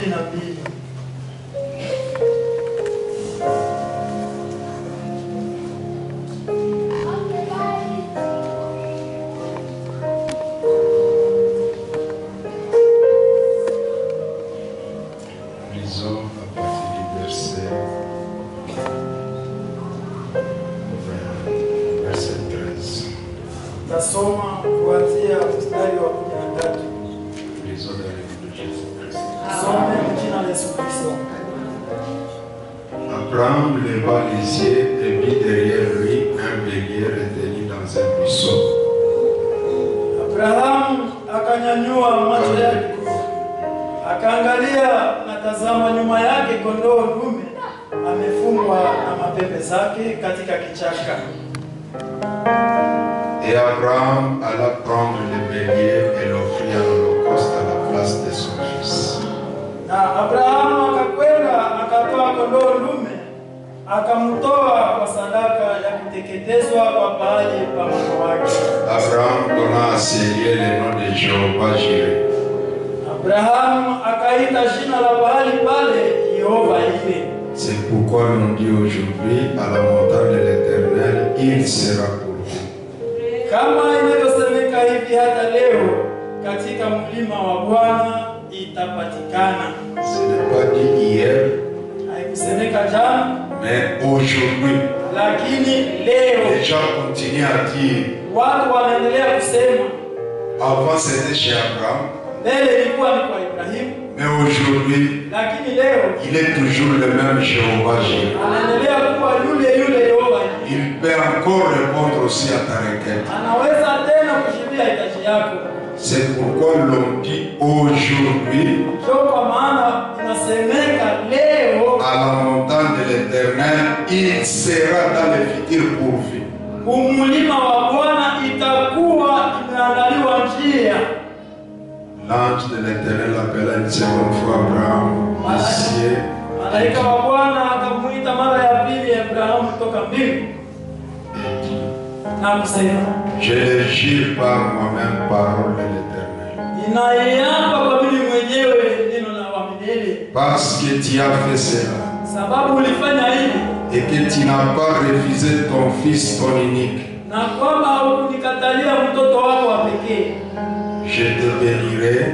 22. Lisons à partir du verset 13. Tasoma kuanzia mstari wa 13. Lisons dans le nom de Jésus-Christ. Some jina la Yesu Kristo. Abraham leva les yeux et vit derrière lui un bélier retenu dans un buisson. Abrahamu akanyanyua macho yake, akaangalia na tazama nyuma yake kondoo dume amefungwa na mapembe zake katika kichaka. Et Abraham alla prendre le bélier et l'offrit en holocauste à la place de son fils. Na Abrahamu akakwenda akatoa kondoo dume akamtoa kwa sadaka ya kuteketezwa kwa pahali pa moto wake. Abraham donna à ce lieu le nom de Jéhovah Jireh. Abrahamu akaita jina la pahali pale Yehova Ire. C'est pourquoi l'on dit aujourd'hui à la montagne de l'Éternel, il sera pour vous. Kama inavyosemeka hivi hata leo, katika mlima wa Bwana itapatikana. Ce n'est pas dit hier, Haikusemeka jana, mais aujourd'hui. lakini leo Les gens continuent à dire, watu wanaendelea kusema avant c'était chez Abraham, mbele ilikuwa ni kwa Ibrahimu, mais aujourd'hui, lakini leo il est toujours le même Jéhovah Jireh. anaendelea kuwa yule Yehova. Il peut encore répondre aussi à ta requête. Anaweza tena kushibia hitaji yako. C'est pourquoi l'on dit aujourd'hui, Sio kwa maana inasemeka leo à la montagne de l'Éternel, il sera dans le futur pourvu. umulima wa Bwana itakuwa imeandaliwa njia. L'ange de l'Éternel appela une seconde fois Abraham, ici. Malaika wa Bwana akamuita mara ya pili Abrahamu kutoka mbingu na kusema, Je le jure par moi-même, parole de l'Éternel. ninaiapa kwa mimi mwenyewe neno la wa milele, Parce que tu as fait cela, sababu ulifanya hivi et que tu n'as pas refusé ton fils, ton unique, na kwamba haukunikatalia mtoto wako wa pekee, je te bénirai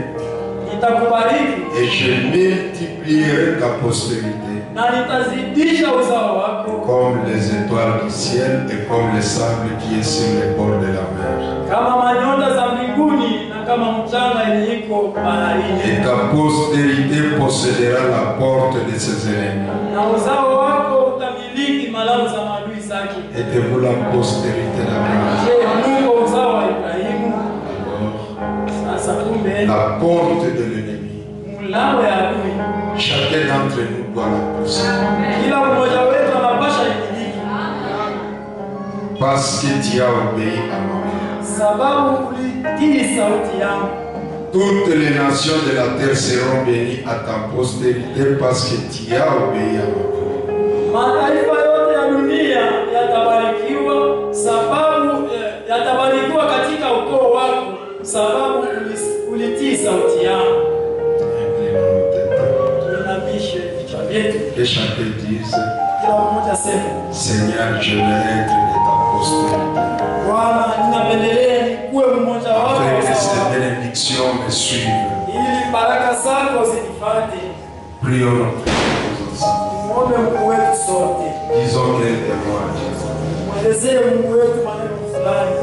nitakubariki et je multiplierai ta postérité na nitazidisha uzao wako comme les étoiles du ciel et comme le sable qui est sur les bords de la mer. kama manyota za mbinguni na kama mchanga yenye iko baharini. Et ta postérité possédera la porte de ses ennemis. Na uzao wako utamiliki malango za maadui zake. Êtes-vous la postérité d'Abraham? Je, Mungu uzao wa Ibrahimu. Sasa kumbe La porte de l'ennemi. mlango ya adui. Chacun d'entre nous doit la posséder. Kila mmoja wetu anapasha imiliki. Parce que tu as obéi à ma voix. Sababu ulitii sauti yangu. Toutes les nations de la terre seront bénies à ta postérité parce que tu as obéi à ma voix. Mataifa yote ya dunia yatabarikiwa sababu yatabarikiwa katika ukoo wako sababu ulitii sauti yangu. Tuinamishe vichwa vyetu. Que chacun dise, Kila mmoja aseme, Seigneur, je veux être de ta postérité. Bwana, ninapendelea nikuwe mmoja wako Afin que ces sawa, bénédictions me suivent. ili baraka zako zinifuate. Prions notre Dieu ensemble. Muombe Mungu wetu sote. Disons quelques mots à Dieu. Mwelezee Mungu wetu maneno fulani.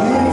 Mungu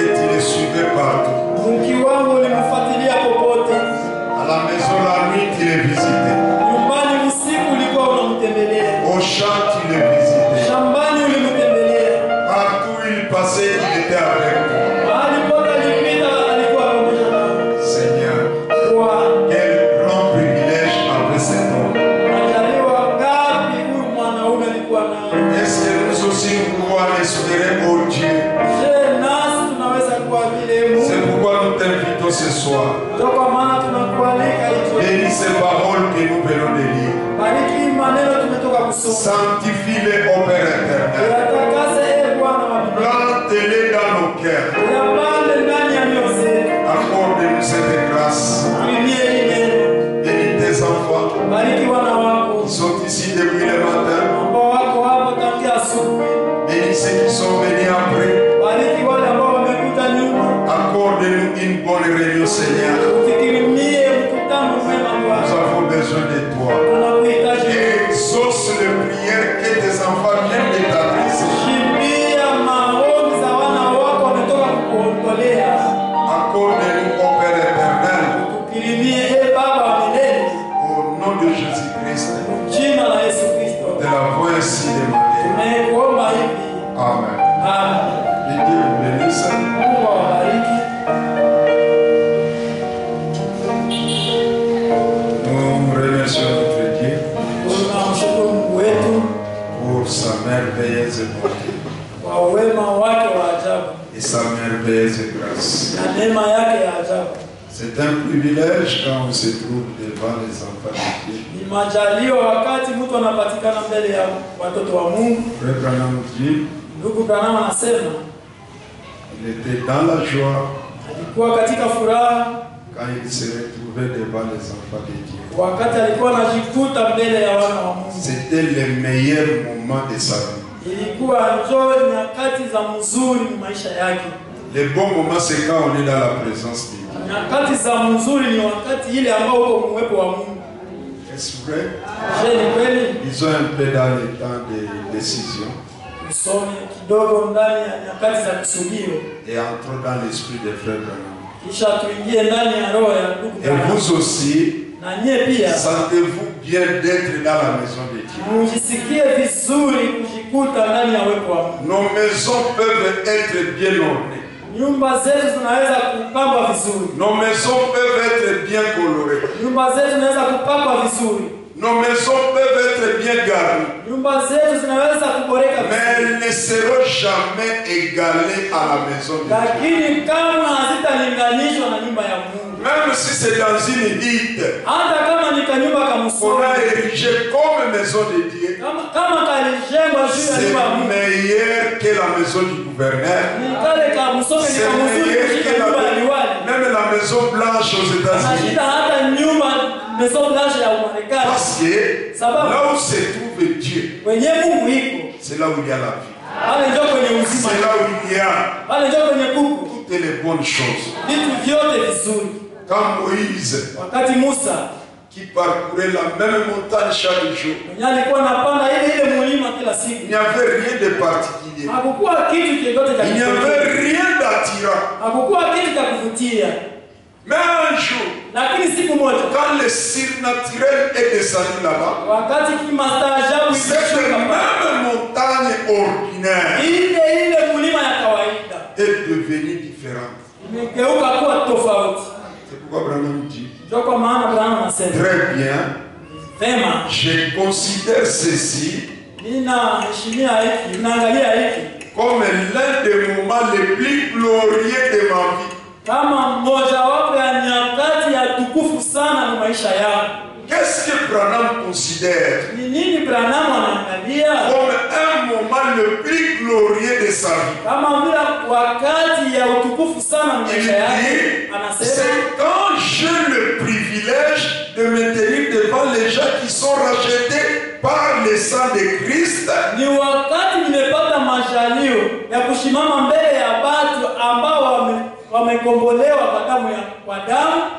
que tu les suivais partout. Mke wangu ulimfuatilia popote. À la maison la nuit, tu les visitais. Nyumbani usiku ulikuwa unamtembelea. Au champ, tu les visitais. Shambani ulimtembelea. Partout où il passait, il était avec toi. Mahali pote alipita alikuwa pamoja nawe. Seigneur, Kwa quel grand privilège avait cet homme. majaliwa ngapi huyu mwanaume alikuwa nayo. Est-ce que nous aussi nous pouvons espérer au Dieu? Je, nasi tunaweza kuwa vile Mungu. C'est pourquoi nous t'invitons ce soir. Ndio kwa maana tunakualika hicho. Bénis ces paroles que nous venons de lire. Bariki maneno tumetoka kusoma. Sanctifie-les au Père éternel. Yatakase Bwana wa mbinguni. Plante-les dans nos cœurs. Yapande ndani ya mioyo yetu. Accorde-nous cette grâce. Tulimie hili neno. Bénis tes enfants Bariki wana wako qui sont ici depuis le matin. ambao wako hapa tangia asubuhi. Bénis ceux qui sont venus après. Bariki wale ambao wamekuja nyuma. Accorde-nous une bonne réunion, Seigneur. Ufikirimie mkutano mwema Nous Bwana. avons besoin de toi. Tunakuhitaji. Exauce les prières que tes enfants viennent de t'adresser. Shibia maombi za wana wako wametoka kukuondolea. Accorde-nous, au Père éternel, Tukirimie Baba wa milele. au nom de Jésus-Christ, Jina la Yesu Kristo. de la voix ainsi demandée. Tunakuomba hivi. Amen. Amen. Que Dieu vous bénisse. Mungu awabariki. Nous remercions notre Dieu Tunamshukuru Mungu wetu pour sa merveilleuse bonté kwa wema wake wa ajabu et sa merveilleuse grâce. na neema yake ya ajabu. C'est un privilège quand on se trouve devant les enfants de Dieu. Ni majaliwa wakati mtu anapatikana mbele ya watoto wa Mungu. Frère Branham dit, Ndugu Branham anasema il était dans la joie alikuwa katika furaha quand il se retrouvait devant les enfants de Dieu. wakati alikuwa anajikuta mbele ya wana wa Mungu. C'était le meilleur moment de sa vie. Ilikuwa njoo nyakati za mzuri maisha yake. Le bon moment, c'est quand on est dans la présence de Dieu. Nyakati za mzuri ni wakati ile ambao uko muwepo wa Mungu. Est-ce vrai? Je, ni kweli? Ils ont un peu dans le temps de décision Usome kidogo ndani ya nyakati za kusudio. et entrons dans l'esprit des frères Branham. Kisha tuingie ndani ya roho ya ndugu Et Branham. vous aussi, Na nyie pia sentez-vous bien d'être dans la maison de Dieu. mujisikie vizuri kujikuta ndani ya uwepo wa Mungu. Nos maisons peuvent être bien ornées. Nyumba zetu zinaweza kupambwa vizuri. Nos maisons peuvent être bien colorées. Nyumba zetu zinaweza kupambwa vizuri. Nos maisons peuvent être bien garnies. Nyumba zetu zinaweza kuboreka Mais vizuri. elles ne seront jamais égalées à la maison de Dieu. Lakini kama hazitalinganishwa na nyumba ya Mungu. Même si c'est dans une hutte Hata kama ni kanyumba qu'on kamsuri. a érigé comme maison de Dieu, Kama kalijengwa juu ya c'est nyumba ya Mungu. meilleur que la maison du gouverneur. Ni kale kamsome ni C'est kamzuri meilleur kushika que nyumba ya liwali. même la maison blanche aux États-Unis. Anashika hata nyumba Maison Blanche ya Marekani. Parce que Sababu là où se trouve Dieu, kwenye Mungu iko. c'est là où il y a la vie. Pale ndio kwenye uzima. C'est là où il y a Pale ndio kwenye kuku. toutes les bonnes choses. Vitu vyote vizuri. Quand Moïse, Wakati Musa qui parcourait la même montagne chaque jour, mwenye alikuwa anapanda ile mlima kila siku. il n'y avait rien de particulier. Hakukuwa kitu chochote cha Il n'y avait rien d'attirant. Hakukuwa kitu cha kuvutia. Mais un jour, Lakini siku moja quand le surnaturel est descendu là-bas, wakati kimastaajabu cette même montagne ordinaire ile mlima ya kawaida est devenue différente. imegeuka kuwa tofauti. C'est pourquoi Branham dit, Ndio kwa maana Branham anasema très bien, vema, je considère ceci ninaheshimia hiki, ninaangalia hiki comme l'un des moments les plus glorieux de ma vie. kama mojawapo ya nyakati ya tukufu sana na maisha yangu. Qu'est-ce que Branham considère Ni nini Branham anaangalia comme un moment le plus glorieux de sa vie? kama vile wakati ya utukufu sana na Il maisha yake? dit, Anasema c'est quand j'ai le privilège de me tenir devant les gens qui sont rachetés par le sang de Christ ni wakati nimepata majalio ya kusimama mbele ya watu ambao wamekombolewa kwa damu ya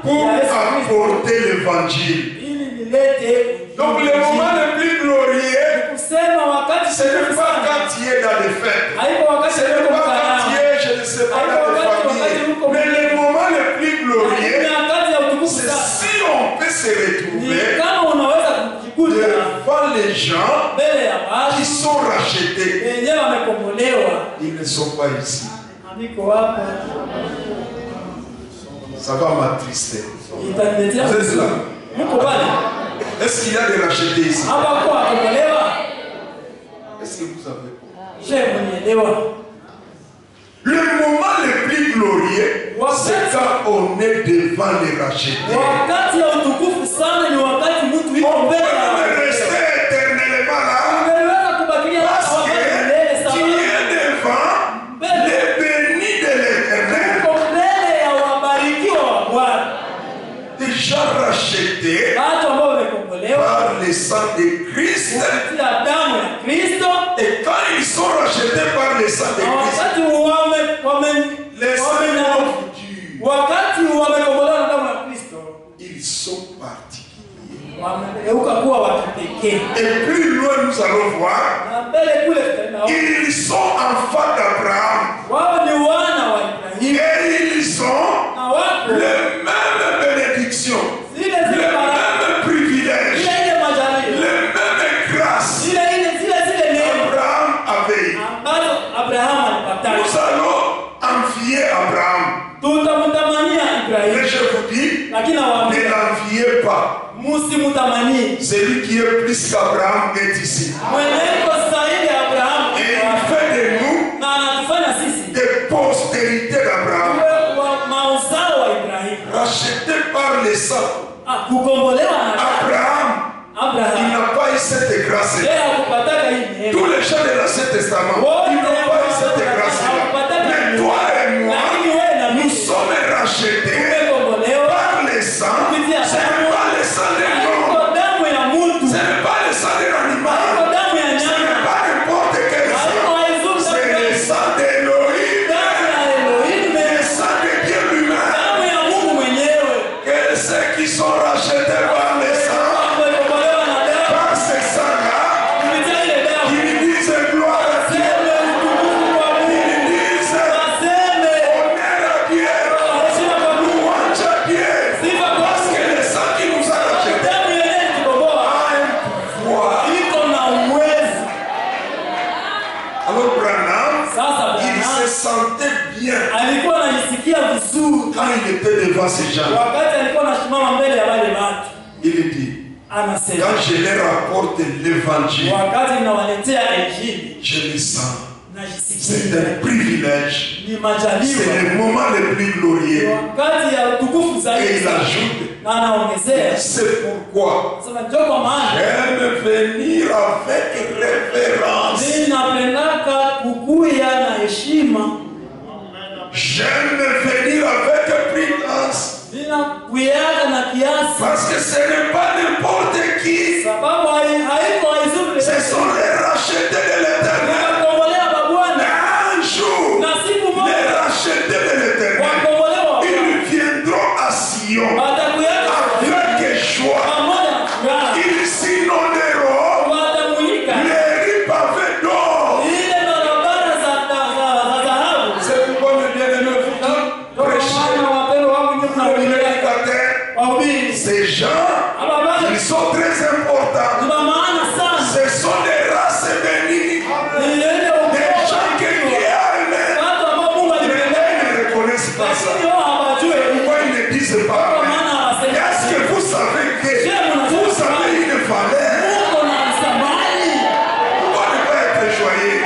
pour Yesu Kristo apporter l'évangile. ili nilete. Donc le moment le plus glorieux, Kusema wakati ce n'est pas quand tu es dans les fêtes. haiko wakati Ce n'est uko pas quand tu mkaramu. es, je ne sais pas, Haiko dans les wakati Mais le moment le plus glorieux, c'est si on peut se retrouver devant les gens qui sont rachetés. Ils ne sont pas ici. Ça va m'attrister. C'est cela. Est-ce qu'il y a des rachetés ici? Est-ce que vous avez compris? Le moment le plus glorieux, c'est quand on est devant les rachetés. On peut même rester éternellement là. Parce que tu es devant les bénis de l'Éternel. Déjà rachetés par le sang de Christ. Et quand ils sont rachetés par le sang de Christ, les saints ils sont particuliers. Et plus loin nous allons voir, ils sont enfants d'Abraham. Et ils ont les mêmes bénédictions, les mêmes privilèges, les mêmes grâces qu'Abraham avait. Nous allons envier Abraham. Mais je vous dis, ne l'enviez pas. Celui qui est plus qu'Abraham est ici. Et il fait de nous des postérités d'Abraham. Rachetés par les sang. Abraham, il n'a pas eu cette grâce. Tous les gens de l'Ancien Testament, ils n'ont pas eu cette grâce. Mais toi et moi, nous sommes rachetés par les sang. Ce n'est pas le sang de l'homme. Ce n'est pas le sang de l'animal. Ce n'est pas n'importe quel sang. C'est le sang d'Élohim. Le sang de Dieu lui-même. Que ceux qui sont rachetés par les sang, par ces sangs-là, ils disent gloire à Dieu. Ils disent honneur à Dieu. Louange à Dieu. Parce que le sang qui nous a rachetés a un pouvoir. Alors Branham, il se sentait bien quand il était devant ces gens. Il dit, quand je leur apporte l'évangile, je le sens. C'est un privilège. C'est le moment le plus glorieux. Et il ajoute, c'est pourquoi j'aime venir avec révérence. J'aime venir avec prudence. Parce que ce n'est pas n'importe qui. Ce sont les rachetés de l'Éternel. Un jour, les rachetés de l'Éternel, ils viendront à Sion avec joie. Ils s'inonderont les rues pavées d'or. C'est pourquoi le bien-aimé vous prêcher. Ces gens, ils sont très importants. Ce sont des races bénies. Des gens que Dieu a aimés. Mais ils ne reconnaissent pas ça. Pourquoi ils ne disent pas? Est-ce que vous savez que vous avez une valeur? Pourquoi ne pas être joyeux?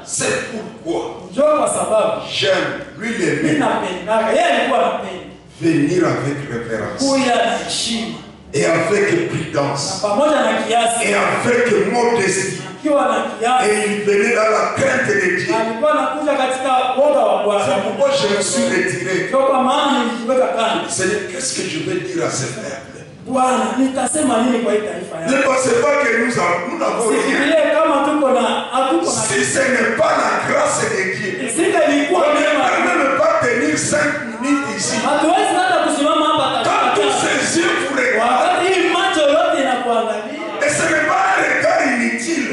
C'est pourquoi j'aime lui l'aimer. Venir avec révérence et avec prudence et avec modestie. Et il venait dans la crainte de Dieu. C'est pourquoi je me suis retiré. Seigneur, qu'est-ce que je vais dire à ce peuple? Ne pensez pas que nous n'avons rien. Si ce n'est pas la grâce de Dieu, on ne peut même pas tenir 5 minutes ici. Quand tous ces yeux vous regardent, et ce n'est pas un regard inutile.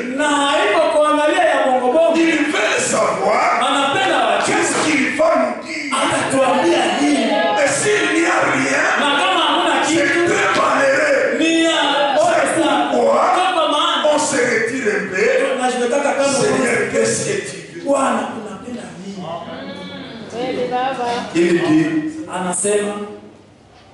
Ils veulent savoir Il dit, anasema,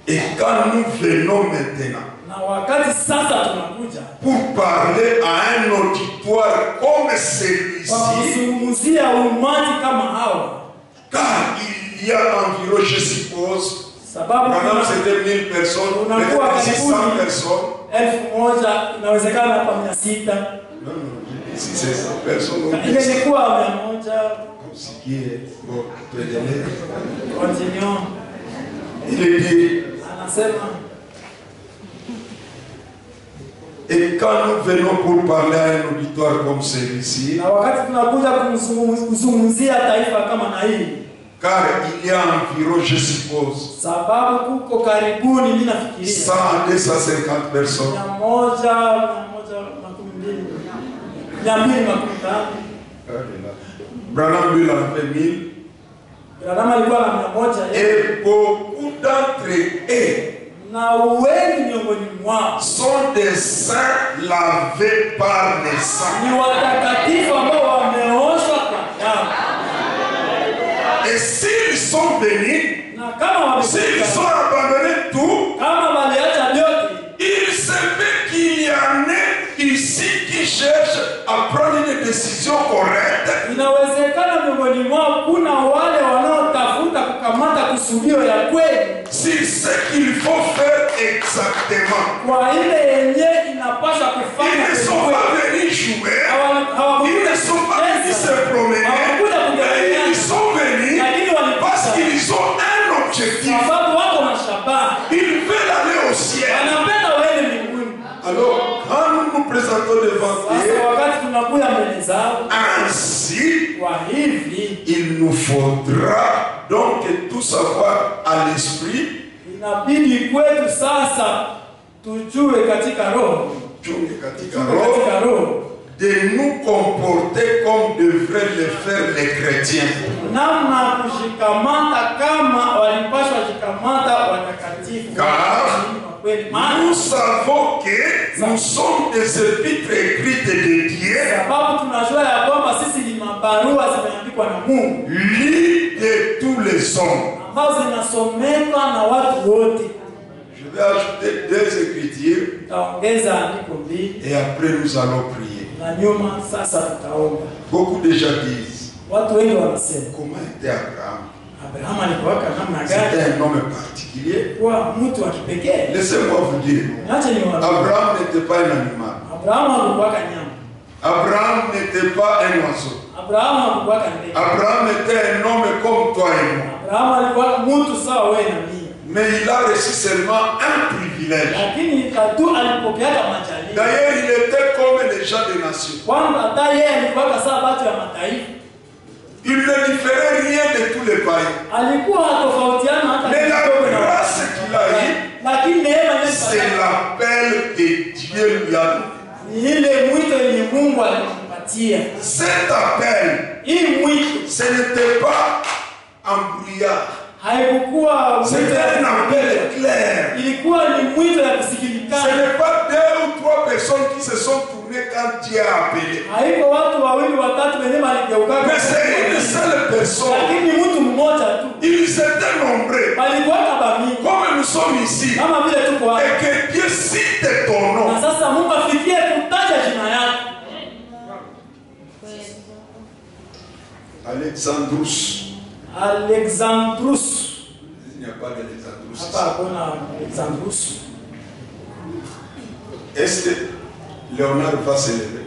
et quand nous venons maintenant na wakati sasa tunakuja pour parler à un auditoire comme celui-ci, kuzungumzia umati kama hawa, car il y a environ, je suppose, sababu maintenant c'était 1000 personnes, peut-être 600 personnes. 1000 inawezekana hapa 600. Non, si c'est 100 personnes, ingekuwa 100. ce qui est bon, Continuons. il dit, Anasema, et quand nous venons pour parler à un auditoire comme celui-ci, na wakati tunakuja kuzungumzia taifa kama na hili, car il y a environ, je suppose, sababu kuko karibuni mimi nafikiria 100 à 250 personnes. 250. Branham lui en fait 1000. Branham alikuwa na 100 Et beaucoup d'entre eux na wengi miongoni mwao sont des saints lavés par les sangs. ni watakatifu ambao wameoshwa kwa damu. Et s'ils sont venus, Na kama s'ils sont abandonnés tout, kama waliacha vyote, il se peut qu'il y en ait ici qui cherchent à prendre une décision correcte. inawezekana miongoni mwao kuna wale wanaotafuta kukamata kusudio ya kweli C'est ce qu'il faut faire exactement. kwa ile yenye inapaswa kufanya. Ils ne sont pas venus jouer, ils ne sont pas venus se promener, mais ils sont venus parce qu'ils ont un objectif. sababu wako na shabaha, Ils veulent aller au ciel. wanapenda waende mbinguni. Alors, quand nous nous présentons devant Sasa Dieu, wakati tunakuja mbele zao ainsi, kwa hivi, il nous faudra donc tout savoir à l'esprit, inabidi kwetu sasa tujue katika roho, de nous comporter comme devraient le faire les chrétiens. namna kushikamata kama walipaswa shikamata watakatifu. Nous savons que nous sommes des épîtres écrites de Dieu, Sababu tunajua ya kwamba sisi ni mabarua zimeandikwa na Mungu, lues de tous les hommes. ambazo zinasomeka na watu wote. Je vais ajouter 2 écritures Tutaongeza andiko mbili et après nous allons prier. na nyuma sasa tutaomba. Beaucoup déjà disent, Watu wengi wanasema comment était Abraham? Abraham alikuwa namna C'était gani? un homme particulier. Kwa mtu wa kipekee. Laissez-moi vous dire, Acha niwaambie. Abraham n'était pas un animal. Abraham alikuwa nyama. Abraham n'était pas un oiseau. Abraham alikuwa ndege. Abraham était un homme comme toi et moi. Abraham alikuwa mtu sawa wewe na mimi. Mais il a reçu seulement un privilège. Lakini tu alipokea majaliwa. D'ailleurs, il était comme les gens des nations. Kwamba hata yeye alikuwa sawa watu wa mataifa. Il ne différait rien de tous les païens. Alikuwa tofautiana hata Mais la grâce qu'il a eue, lakini neema yake c'est l'appel que Dieu lui a donné. ni ile mwito yenye Mungu alimpatia. Cet appel, Hii mwito ce n'était pas en brouillard. haikuwa C'était un appel clair. ilikuwa ni mwito ya Ce kusikilikana. n'est pas 2 ou 3 personnes qui se sont tournées quand Dieu a appelé. Haiko watu wawili watatu wenye waligeuka. Mais c'est une seule personne. Lakini mtu mmoja tu. Ils étaient nombreux. Walikuwa kabamini. Comme nous sommes ici. Kama vile tuko hapa. Et que Dieu cite ton nom. Na sasa Mungu afikie kutaja jina yako. Alexandrus. Alexandrus. Il n'y a pas d'Alexandrus. Hapa hakuna Alexandrus. Est-ce que Léonard va s'élever?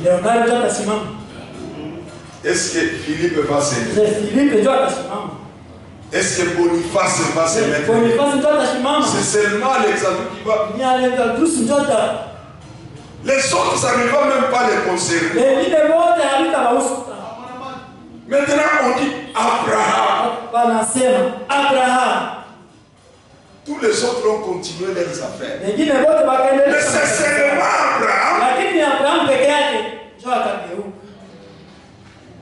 Leonardo ndio atasimama. Est-ce que Philippe va s'élever? Philippe ndio atasimama. Est-ce que Boniface va se mettre? Boniface ndio atasimama. C'est seulement Alexandre qui va. Ni Alexandrus ndio ata. Les autres, ça ne va même pas les concerner. Wengine wote havitawahusu. Maintenant, on dit Abraham. Wanasema Abraham. Tous les autres ont continué leurs affaires. Wengine wote wakaendelea. Mais c'est seulement Abraham. Lakini Abraham peke yake ndio akageuka.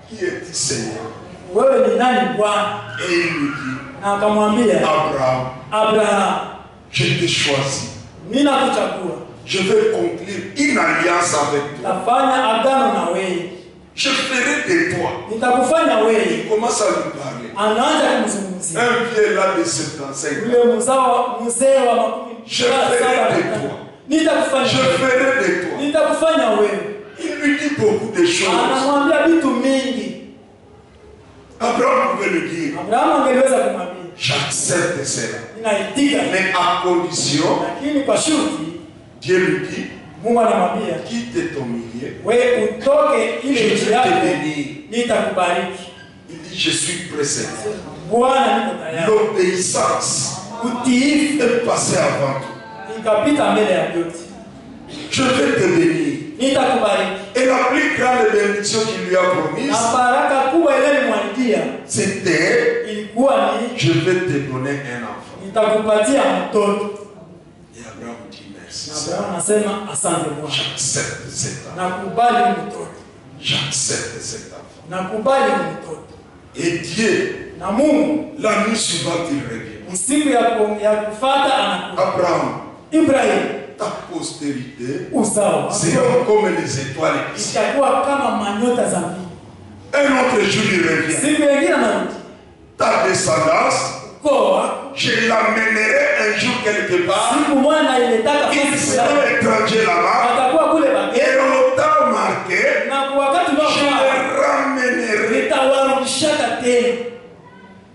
Qui est Seigneur? Wewe ni nani Bwana? Et il lui dit, Na akamwambia Abraham, Abraham, je t'ai choisi. mimi nakuchagua. Je vais conclure une alliance avec toi. Tafanya agano na wewe. Je ferai de toi. Nitakufanya wewe. Il commence à lui parler. Anaanza kumzungumzia. Un vieux là de 75 ans. Yule mzee wa makumi. Je ferai de toi. Nitakufanya. Je ferai de toi. Nitakufanya wewe. Il lui dit beaucoup de choses. Anamwambia vitu mingi. Abraham pouvait le dire. Abraham angeweza kumwambia. J'accepte cela. Ninaitika. Mais à condition, Lakini kwa shuti Dieu lui dit, Mungu anamwambia quitte ton milieu. wewe utoke ile Je nchi vais yako, te bénir. nitakubariki. Il dit, je suis pressé. Bwana niko tayari. L'obéissance Utiifu est passée avant tout. ikapita mbele ya yote. Je vais te bénir. Nitakubariki. Et la plus grande bénédiction qu'il lui a promise, Na baraka kubwa ile alimwandikia c'était, ilikuwa ni je vais te donner un enfant. nitakupatia mtoto. Et Abraham dit merci. Na Abraham anasema asante Bwana. J'accepte cet enfant. Nakubali mtoto. J'accepte cet enfant. Nakubali mtoto. Et Dieu, Na Mungu la nuit suivante, il revient. usiku ya kufuata anakuja. Abraham, Ibrahim, ta postérité uzao sera comme les étoiles ici. itakuwa kama manyota za mbingu. Un autre jour, il revient. Siku nyingine anarudi. Ta descendance, Ukoo wako je l'amènerai un jour quelque part. siku moja na iletaka Il fasi sera fulani. étranger là-bas. Watakuwa kule Et bageni au temps marqué, na kwa wakati je unaofaa les ramènerai. nitawarudishaka tena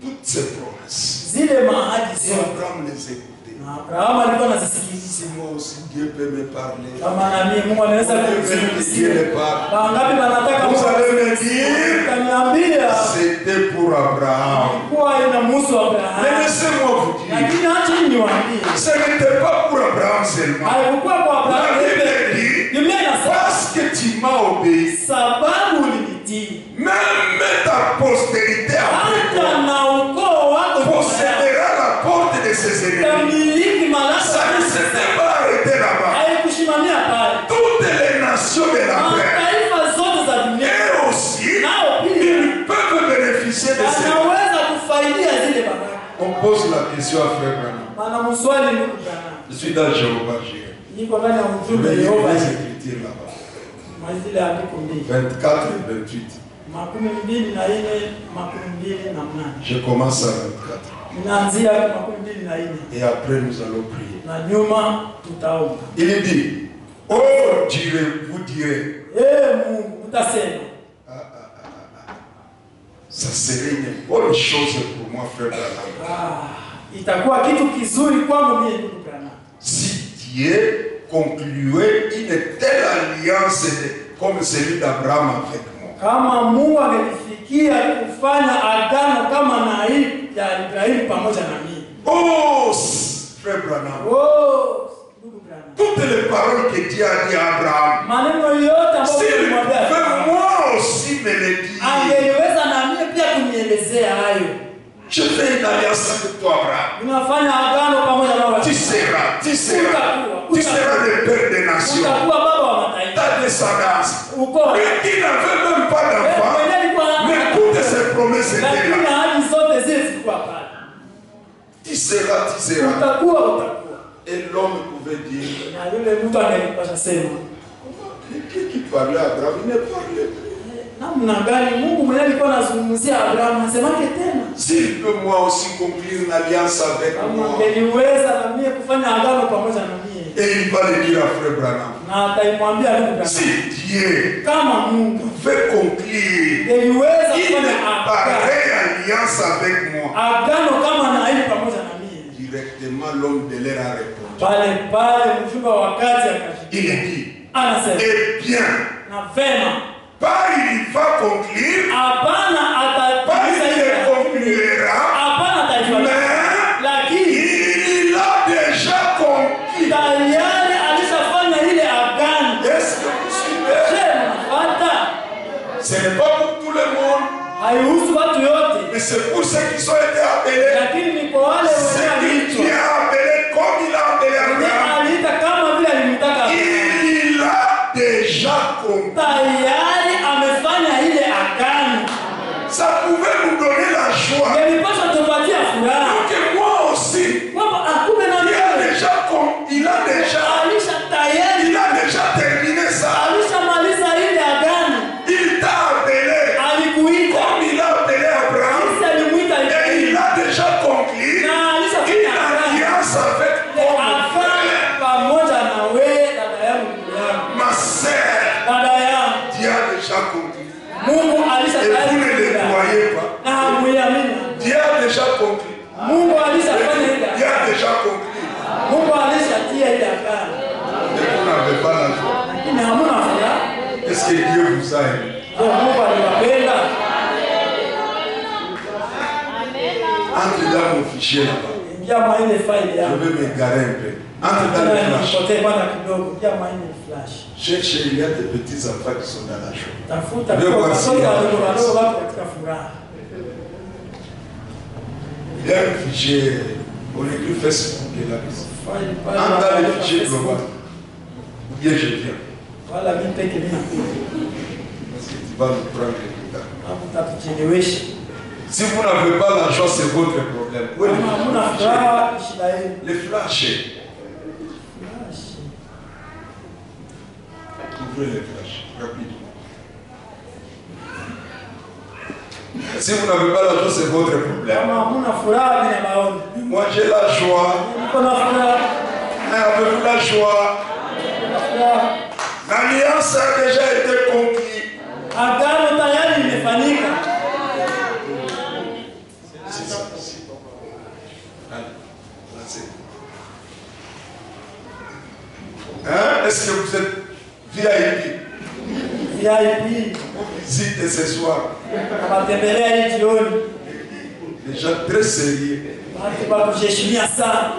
Toutes ces promesses. zile mahadi Et zote. Abraham les écoutait. Na Abrahamu alikuwa anazisikiliza. Si moi aussi Dieu peut me parler. Kama na mimi Mungu anaweza Dieu me kuzungumzia. parle. Wangapi wanataka Vous Mungu allez me dire, kaniambia c'était pour Abraham. kuwa inamhusu Mais Abrahamu. laissez-moi vous dire, Lakini acha niwaambie. ce n'était pas pour Abraham seulement. Haikuwa kwa La Abrahamu Bible pekee. dit, Biblia inasema parce que tu m'as obéi, sababu ulinitii. même ta postérité après Hata toi na ukoo wako possédera la porte de ses ennemis. utamiliki Ça malaka. ne s'était pas arrêté là-bas. Haikushimamia pale. Toutes les nations de la terre, Mataifa zote za dunia et aussi, nao pia ils peuvent bénéficier de ces. wanaweza kufaidia zile baraka. On pose la question à Frère Branham. Maana mswali ndugu Branham. Je suis dans Jéhovah Jireh. Niko ndani ya Je ujumbe vais lire Yehova les Écritures là-bas. mazile andiko mbili 24 et 28. 24 28. Je commence à 24. Ninaanzia 24 Et après, nous allons prier. na nyuma tutaomba. Il dit, oh Jireh, vous direz, Mungu utasema ça serait une bonne chose pour moi, Frère Branham. itakuwa kitu kizuri kwangu mimi ndugu Branham. Si Dieu concluait une telle alliance comme celui d'Abraham avec moi. Kama Mungu angelifikia kufanya agano kama na hii ya Ibrahimu pamoja na mimi. Oh, Frère Branham. Ndugu Branham. Toutes les paroles que Dieu a dit à Abraham, Maneno yote ambayo s'il alimwambia veut moi aussi me le dire, angeliweza na mimi pia kunielezea hayo. je fais une alliance avec toi, Abraham. Ninafanya agano pamoja na wewe. Tu seras le père des nations. Utakuwa baba wa mataifa. Ta descendance. Ukoo. Mais qui n'avait même pas d'enfant, mais toutes ces promesses étaient Lakini là. ahadi zote zile zilikuwa pale. Tu seras. Utakuwa. Et l'homme pouvait dire, Na yule mtu angelipasha sema, qui parlait à Abraham, il ne parlait plus. namna gani Mungu mwenyewe alikuwa anazungumzia Abrahamu anasemaje tena? S'il peut moi aussi conclure une alliance avec Kama moi, angeliweza na mimi kufanya agano pamoja na mimi. et il va le dire à Frère Branham. Na ataimwambia ndugu Branham. Si Dieu Kama Mungu veut conclure angeliweza une kufanya agano, pareille alliance avec moi, agano kama na hili pamoja na mimi. directement l'homme de l'air a répondu. Pale mjumbe wa wakati Il akajibu. dit, Anasema, eh bien, na vema, pas il va conclure, hapana pas atatimiza il hili. conclura, Hapana ataifa. mais Lakini il a déjà conclu. tayari alishafanya ile agano. Est-ce que vous suivez? Je, mnafuata? Ce n'est pas pour tout le monde, Haihusu watu yote. mais c'est pour ceux qui ont été appelés. Lakini ni kwa wale C'est wenye qui aliitwa. Dieu a appelé comme il a appelé Mwenye Abraham. aliita kama vile alimtaka. Il a déjà conclu. Tayari amefanya ile agano. Ça pouvait nous donner la joie. Nilipaswa tupatia furaha. Donc moi aussi, Kwamba akume na il a mimi. déjà terminé ça. Alishamaliza ile agano. Il t'a Dieu a déjà conclu. Mungu alishafanya ile. Dieu a déjà conclu. Mungu alishatia ile agano. Et vous n'avez pas la joie. Lakini hamuna furaha. Est-ce que Dieu vous a aimé? Mungu aliwapenda. Entre dans mon fichier là-bas. Ingia mwa ile file Je yako. vais m'égarer un peu. Entre dans le flash. Potea kwanza kidogo. Ingia mwa ile flash. Cherchez, il y a des petits enfants qui sont dans la joie. Tafuta kwa watoto wadogo wako katika furaha. Il y a un fichier, on écrit Facebook et là. File Entre dans le fichier global. Ou bien je viens. Wala mimi peke mimi. Parce que tu vas nous prendre plus tard. Hamtatuchelewesha. Si vous n'avez pas la joie, c'est votre problème. Oui, Hamuna furaha, shida yenu. les flashs. Ouvrez les flashs, rapidement. Si vous n'avez pas la joie, c'est votre problème. Kama hamuna furaha bila maombi. Moi, j'ai la joie. Niko na furaha. Avez-vous la joie? L'alliance a déjà été conclue. Agano tayari imefanyika. C'est ça. Allez, hein? Est-ce que vous êtes VIP? VIP. Visitez ce soir. Abatembelea hii jioni. Des gens très sérieux. Watu wa kuheshimia sana.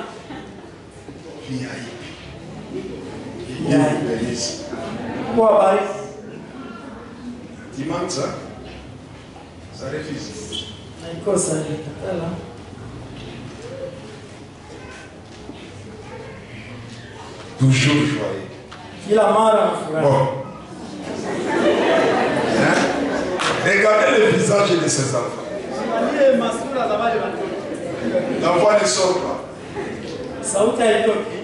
VIP. Dieu vous bénisse. Kwa habari. Tu manques ça? Ça refuse. Naikosa nitakala. Toujours joyeux. Kila mara na furaha. Bon. Hein? Regardez le visage de ces enfants. Angalie masura za wale watoto. La voix ne sort pas. Sauti haitoki.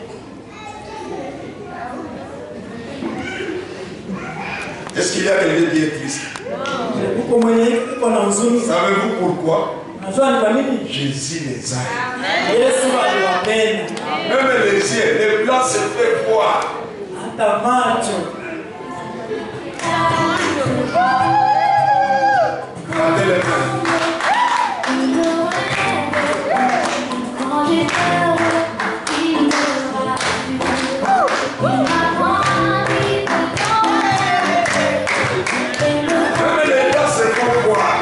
Est-ce qu'il y a quelqu'un qui est triste? Uko mwenye iko na huzuni. Savez-vous pourquoi? Unajua ni kwa nini? Jésus les a. Yesu aliwapenda. Même les yeux, les blancs se fait voir. Hata macho. Regardez les mains. Même les blancs se font voir.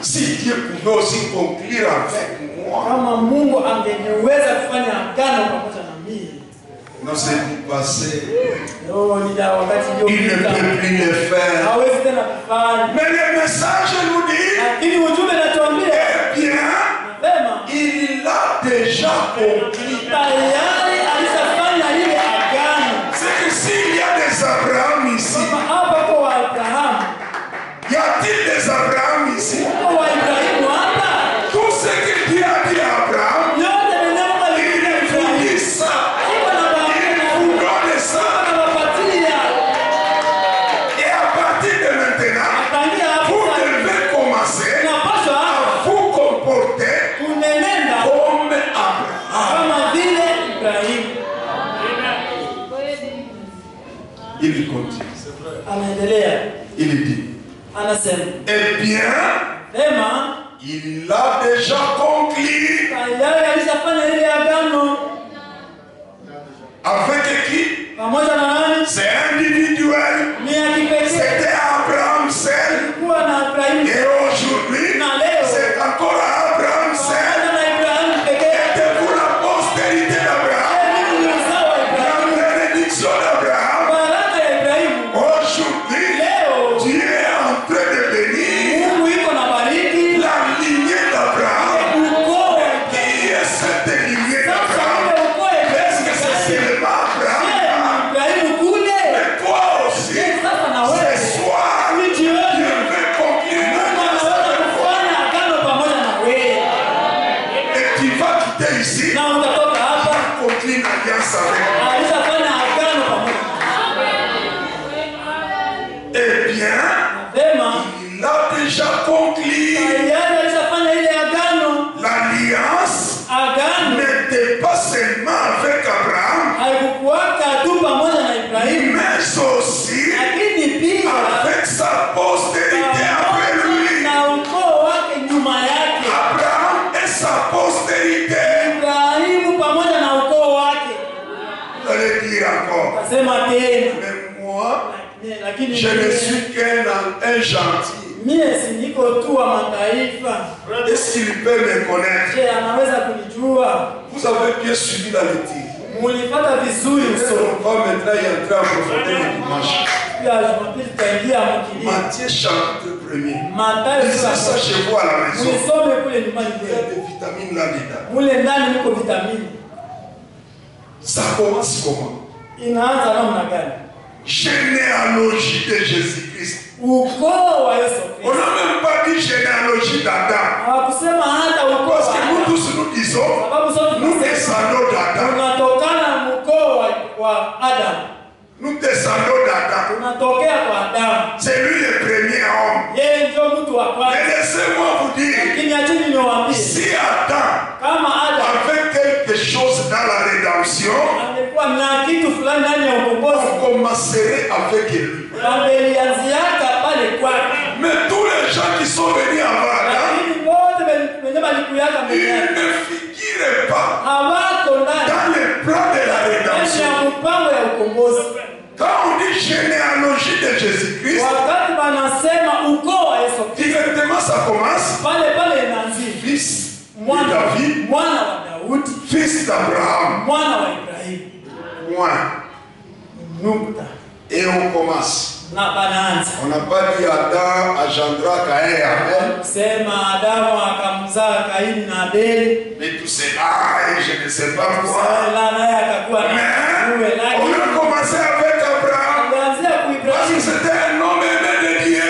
Si Dieu pouvait aussi conclure avec moi, kama Mungu angeniweza kufanya agano pamoja na mimi, Non, c'est du passé. Oh, Il ne peut plus le faire. Mais le message nous dit, eh bien, il l'a déjà compris. C'est que s'il y a des Abraham ici, y a-t-il des Abraham ici? Tout ce que Dieu a dit à Abraham, il vous dit ça. Il vous donne ça. Et à partir de maintenant, vous devez commencer à vous comporter comme Abraham. Il continue. Il dit, eh bien, il l'a déjà conclu. Avec qui? C'est individuel. C'était Abraham seul. Et aujourd'hui, c'est encore Abraham seul. Et pour la postérité d'Abraham, la bénédiction d'Abraham, aujourd'hui, Dieu est en train de bénir la lignée d'Abraham. Qui est cette lignée d'Abraham? Est-ce que c'est seulement Abraham? Mais toi aussi, ce soir, Dieu veut conclure l'alliance avec toi. Et tu vas quitter ici, tu vas conclure l'alliance avec toi. Eh bien, il a déjà conclu. L'alliance n'était pas seulement avec Abraham, mais aussi avec sa postérité après lui. Abraham et sa postérité. Vous allez dire encore, mais moi, je ne suis qu'un gentil. Est-ce qu'il peut me connaître? Vous avez bien suivi la lecture. On va maintenant y entrer en profondeur le dimanche. Matthieu chapitre 1er. Lisez ça chez vous à la maison. Il y a des vitamines là-dedans. Ça commence comment? Généalogie de Jésus-Christ. On n'a même pas dit généalogie d'Adam. Parce que nous tous nous disons, nous descendons d'Adam. Nous descendons d'Adam. C'est lui le premier homme. Mais laissez-moi vous dire, si Adam avait quelque chose dans la rédemption, on commencerait avec lui. Mais tous les gens qui sont venus avant Adam, ils ne figurent pas dans le plan de la rédemption. Quand on dit généalogie de Jésus-Christ, directement ça commence. Fils de David, fils d'Abraham. Et on commence. On n'a pas dit Adam engendra Caïn et Abel. Mais tout cela, je ne sais pas quoi. Mais on a commencé avec Abraham. Parce que c'était un homme aimé de Dieu.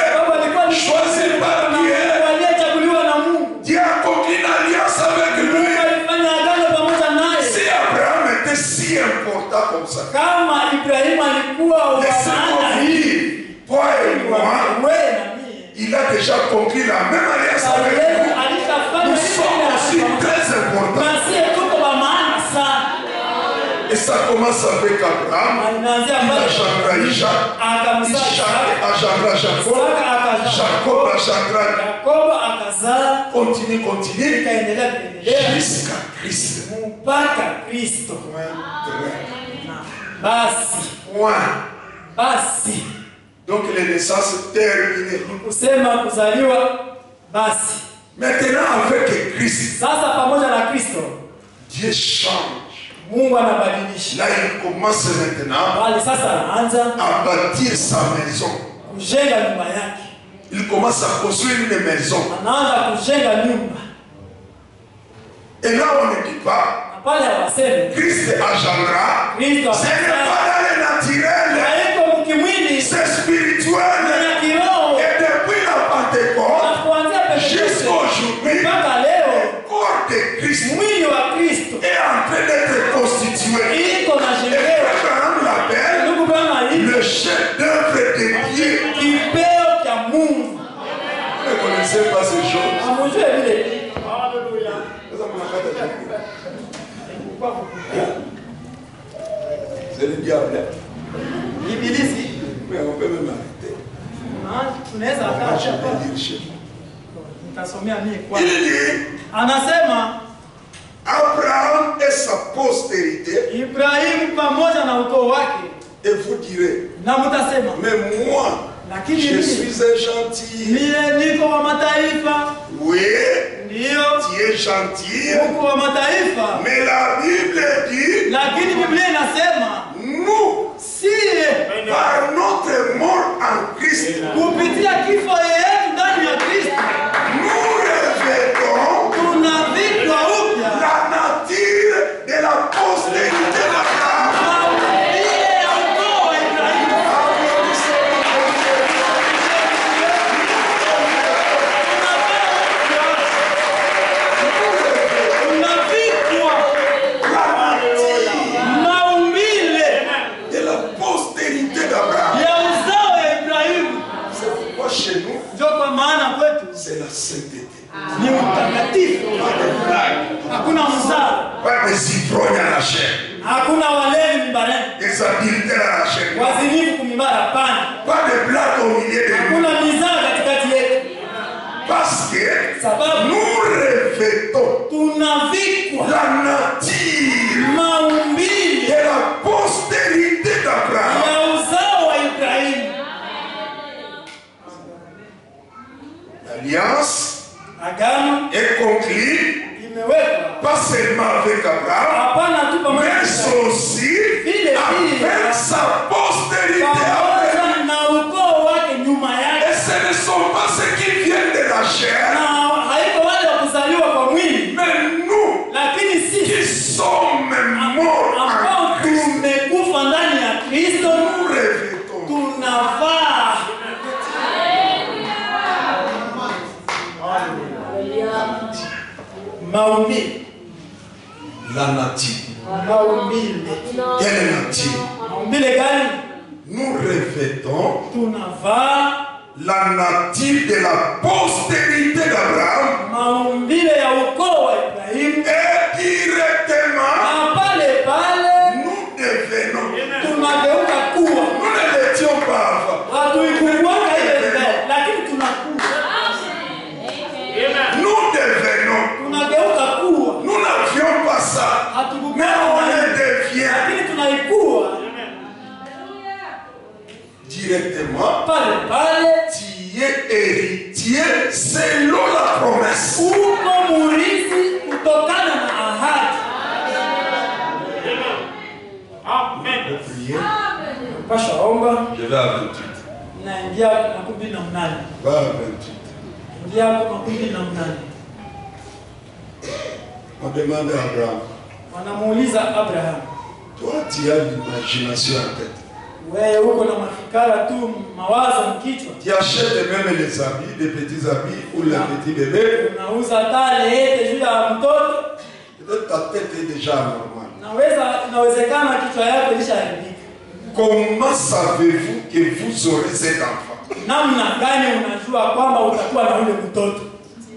Choisi par Dieu. Dieu a conclu une alliance avec lui. Si Abraham était si important comme ça, laissez-moi vous dire, toi et moi, il a déjà conclu la même alliance avec nous. Nous sommes aussi très importants. Et ça commence avec Abraham. Il engendra Isaac. Isaac engendra Jacob. Jacob engendra. Continue. Jusqu'à Christ. Basi. Donc les naissances terminées. Maintenant avec Christ, Dieu change. Mungu anabadilisha. Là, il commence maintenant Bali sasa anaanza à bâtir sa maison. kujenga nyumba yake. Il commence à construire une maison. Anaanza kujenga nyumba. Et là, on ne dit pas Na pale hawasemi Christ engendra. Kristo Ce n'est pas dans le naturel, haiko mkimwili, c'est spirituel. na kiroho. Et depuis la Pentecôte Na kuanzia Pentekoste jusqu'aujourd'hui, mpaka leo le corps de Christ mwili wa Kristo est en train d'être constitué. iko na Et jengewa. Abraham l'appelle Ndugu bwana, hii le chef d'œuvre de Dieu. kipeo cha Mungu. Vous ne connaissez pas ces choses. Amujue vile. C'est le diable. Ibilisi. Mais on peut même arrêter. Tunaweza Moi, hata je vais dire chez vous. nitasomea mimi kwa. Il dit Anasema Abraham et sa postérité, Ibrahimu pamoja na ukoo wake, et vous direz, na mtasema mais moi, lakini je mimi suis un gentil. mie niko wa mataifa. Oui, Ndiyo, tu es gentil. uko wa mataifa, Mais la Bible dit, lakini Biblia inasema nous, sie par notre mort en Christ, kupitia kifo yetu ndani ya Kristo nous revêtons tunavikwa upya la nature de la postérité d'Abraham. maumbile ya ukoo wa Ibrahimu. Tunavikwa maumbile De la postérité d'Abraham. ya uzao ya Ibrahimu. C'est pourquoi chez nous, Ndio kwa maana kwetu c'est la sainteté. ni utakatifu, Pas de blague, hakuna mzaa, pas des ivrognes à la chair, hakuna walevi mbarani, des adultères à la chair, wazinifu kumibara, hapana. pas de blague au milieu de nous. Hakuna mizaa katikati yetu, Parce que sababu nous revêtons tunavikwa la nature maumbile de la postérité d'Abraham. ya uzao wa Ibrahimu. L'alliance Agano est conclue imewekwa pas seulement avec Abraham, hapana tu pamoja na mais aussi avec sa postérité après. pamoja na ukoo wake nyuma Et yake, ce ne sont pas ceux qui viennent de la chair, na haiko wale wa kuzaliwa kwa mwili, mais nous lakini qui sisi sommes morts ambao en Christ, tumekufa ndani ya Kristo nous revêtons tunavaa maumbile. la nature. Maumbile. Quelle nature? Maumbile gani? Nous revêtons Tunavaa la nature de la postérité d'Abraham maumbile ya ukoo wa Ibrahimu, et directement na pale pale nous devenons. tunageuka kuwa. Nous ne l'étions pas avant. Hatuikuwaka ile mbele, lakini tunakuwa, Nous devenons. tunageuka kuwa. Nous n'avions pas ça. Mais on le devient Lakini tunaikuwa directement. pale pale. Tu es héritier selon la promesse. Uko murithi kutokana na ahadi. Pasha omba. Je vais à 28. Naingia 28. Va à 28. Ingia hapo 28. On demande à Abraham. Wanamuuliza Abraham, Toi, tu as l'imagination en tête. wewe uko na mafikara tu, mawazo mkichwa, Tu achètes même les habits, des petits habits ou les petits bébés. unauza hata lete juu ya mtoto. Peut-être ta tête est déjà anormale. Inawezekana kichwa yako ilishaharibika. Comment savez-vous que vous aurez cet enfant? Namna gani unajua kwamba utakuwa na ule mtoto?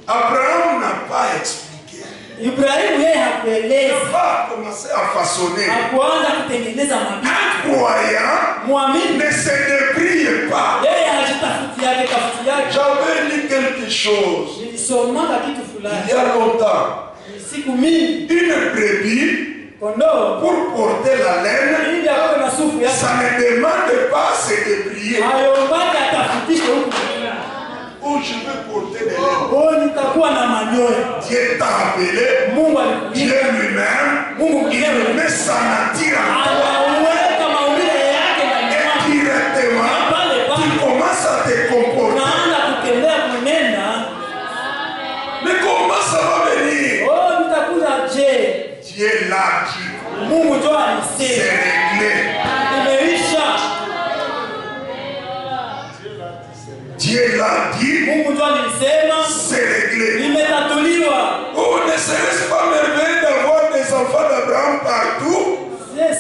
Abraham n'a pas expliqué. Ibrahimu yeye Il hakueleza, n'a pas commencé à façonner. hakuanza kutengeneza mabibi. Un croyant Muamini ne se débrouille pas. yeye hajitafuti yake tafuti yake. J'avais lu quelque chose Nilisomaka kitu il fulani y a longtemps. siku mingi, Une brebis, kondoo pour porter la laine, ili awe na sufu yake ça ne demande pas à se débrouiller. hayombaki atafutishe huku. Oh, je veux porter des laines. Oh, nitakuwa na manyoya. Dieu t'a appelé. Mungu alikuita. Dieu lui-même. Mungu il met sa nature en toi. anaweka maumbile yake ndani Et mwako. directement, tu commences à te comporter. Unaanza kutembea kunenda. Mais comment ça va venir? Oh, nitakuja je? Dieu l'a dit. Mungu ndio C'est alisema. réglé. Imeisha. Dieu l'a dit. Mungu ndio alisema. C'est réglé. Imetatuliwa. Oh, ne serait-ce pas merveilleux d'avoir des enfants d'Abraham partout?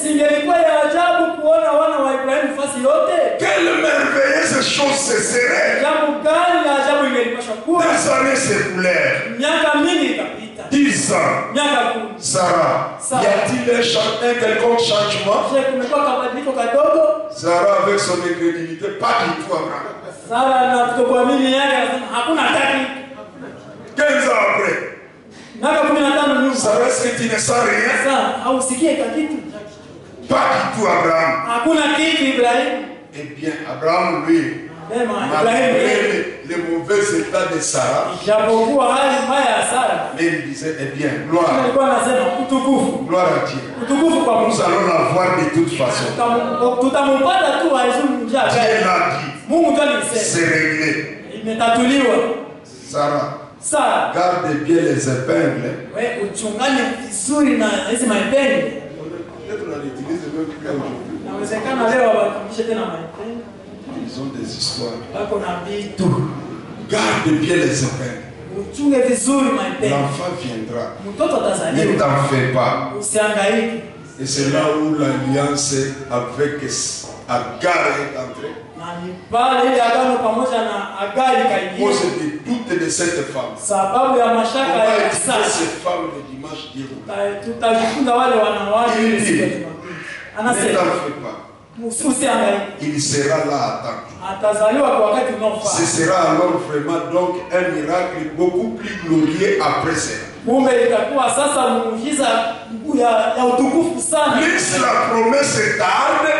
Singelikuwa ya ajabu kuona wana wa Ibrahimu fasi yote? Quelle merveilleuse chose ce serait! Ajabu gani la ajabu ingelipasha kuwa? Des années s'écoulèrent. Miaka mingi ikapita. 10 ans. Miaka 10. Sarah. Y a-t-il un quelconque changement? Je kumekuwa kabadiliko kadogo? Sarah avec son incrédulité, pas du tout Abraham. Sara na kutokuamini yake anasema hakuna hataki. 15 ans après. Miaka 15 nyuma. Sarah, est-ce que tu ne sens rien? Sasa hausikie kitu? Pas du tout Abraham. Hakuna kitu Ibrahim. Eh bien, Abraham, lui, malgré les mauvais états de Sarah, japokuwa hali mbaya ya Sara, mais il disait, eh bien, gloire à Dieu. Utukufu kwa Mungu. Nous allons la voir de toute façon. Tutampata tu Dieu l'a dit. Mungu ndio alisema. C'est réglé. Imetatuliwa. Sara, garde bien les épingles. Wewe uchungane vizuri na hizi maipenge. Inawezekana leo watumishe tena maipenge. Ils ont des histoires. Wako na vitu. Garde bien les épingles. Uchunge vizuri maipenge. L'enfant viendra. Mtoto atazaliwa. Ne t'en fais pas. Usihangaike. Et c'est là où l'alliance avec Agar est entrée. Pale ile agano pamoja na Agari kaingia. Cause de doute de cette femme. Sababu ya mashaka ya Sara. Cette femme le dimanche Dieu. Tutajifunza wale wanawake ile siku ya Jumapili. Anasema, ne t'en fais pas. Usihangaike. Il sera là à temps. Atazaliwa kwa wakati unaofaa. Ce sera alors vraiment donc un miracle beaucoup plus glorieux après cela. Kumbe itakuwa sasa muujiza ya utukufu sana. Plus la promesse tarde,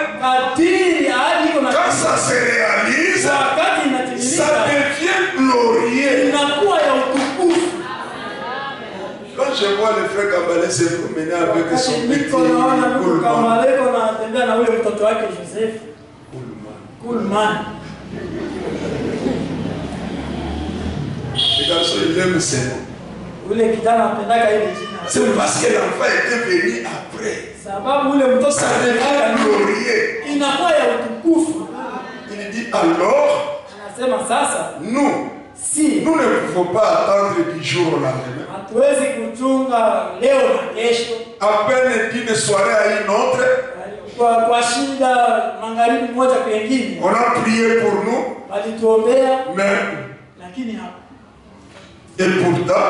quand ça se réalise, ça devient glorieux. Inakuwa ya utukufu. Quand je vois le frère Kabale se promener avec son petit Kullman. Le garçon, il aime ses mots. C'est parce que l'enfant était venu après. Ça devient glorieux. Il dit alors, nous ne pouvons pas attendre du jour au lendemain. À peine d'une soirée à une autre, on a prié pour nous, mais et pourtant,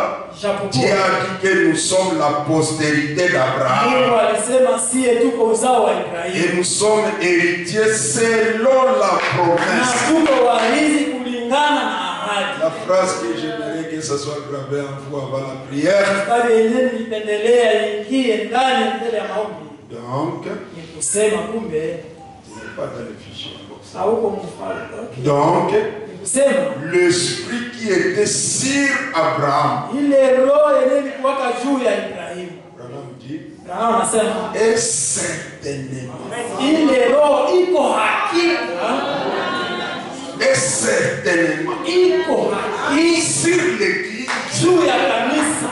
Dieu a dit que nous sommes la postérité d'Abraham. Et nous sommes héritiers selon la promesse. La phrase que j'aimerais que ce soit gravée en vous avant la prière. Donc, ce n'est pas dans le fichier. Donc, l'esprit qui était sur Abraham. Abraham dit, et certainement. Et certainement. Sur l'église.